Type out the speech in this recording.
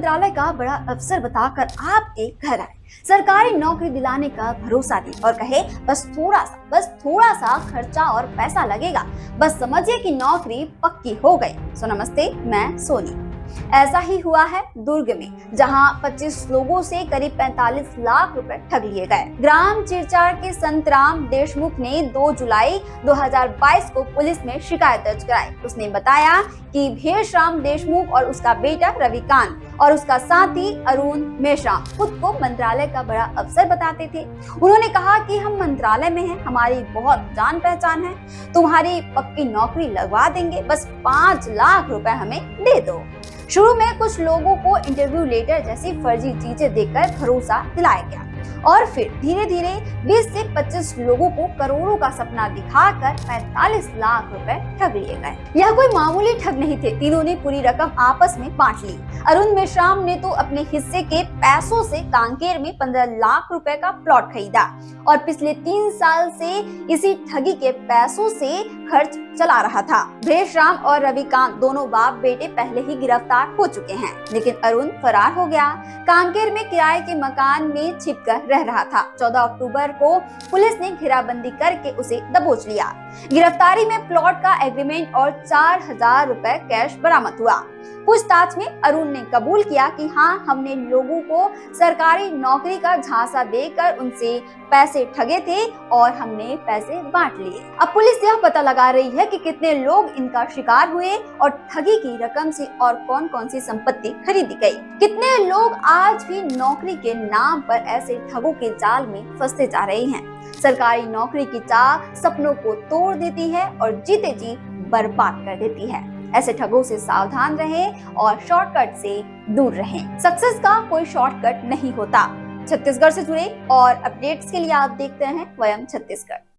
मंत्रालय का बड़ा अफसर बताकर आपके घर आए, सरकारी नौकरी दिलाने का भरोसा दी और कहे बस थोड़ा सा खर्चा और पैसा लगेगा, बस समझिए कि नौकरी पक्की हो गई। सो नमस्ते, मैं सोनी। ऐसा ही हुआ है दुर्ग में, जहां 25 लोगों से करीब 45 लाख रुपए ठग लिए गए। ग्राम चिरचार के संतराम देशमुख ने 2 जुलाई 2022 को पुलिस में शिकायत दर्ज कराई। उसने बताया कि भेषराम देशमुख और उसका बेटा रविकांत और उसका साथी अरुण मेश्राम खुद को मंत्रालय का बड़ा अफसर बताते थे। उन्होंने कहा कि हम मंत्रालय में हैं, हमारी बहुत जान पहचान है, तुम्हारी पक्की नौकरी लगवा देंगे, बस 5 लाख रुपए हमें दे दो। शुरू में कुछ लोगों को इंटरव्यू लेटर जैसी फर्जी चीजें देकर भरोसा दिलाया गया और फिर धीरे धीरे 20 से 25 लोगों को करोड़ों का सपना दिखाकर 45 लाख रुपए ठग लिए गए। यह कोई मामूली ठग नहीं थे, तीनों ने पूरी रकम आपस में बांट ली। अरुण मेश्राम ने तो अपने हिस्से के पैसों से कांकेर में 15 लाख रुपए का प्लॉट खरीदा और पिछले 3 साल से इसी ठगी के पैसों से खर्च चला रहा था। भेषराम और रविकांत दोनों बाप बेटे पहले ही गिरफ्तार हो चुके हैं, लेकिन अरुण फरार हो गया। कांकेर में किराए के मकान में छिपकर रह रहा था। 14 अक्टूबर को पुलिस ने घेराबंदी करके उसे दबोच लिया। गिरफ्तारी में प्लॉट का एग्रीमेंट और 4,000 रुपए कैश बरामद हुआ। पूछताछ में अरुण ने कबूल किया कि हाँ, हमने लोगों को सरकारी नौकरी का झांसा देकर उनसे पैसे ठगे थे और हमने पैसे बांट लिए। अब पुलिस यह पता लगा रही है कि कितने लोग इनका शिकार हुए और ठगी की रकम से और कौन कौन सी संपत्ति खरीदी गई। कितने लोग आज भी नौकरी के नाम पर ऐसे ठगों के जाल में फंसते जा रहे हैं। सरकारी नौकरी की चाह सपनों को तोड़ देती है और जीते जी बर्बाद कर देती है। ऐसे ठगों से सावधान रहें और शॉर्टकट से दूर रहें। सक्सेस का कोई शॉर्टकट नहीं होता। छत्तीसगढ़ से जुड़े और अपडेट्स के लिए आप देखते हैं वयम छत्तीसगढ़।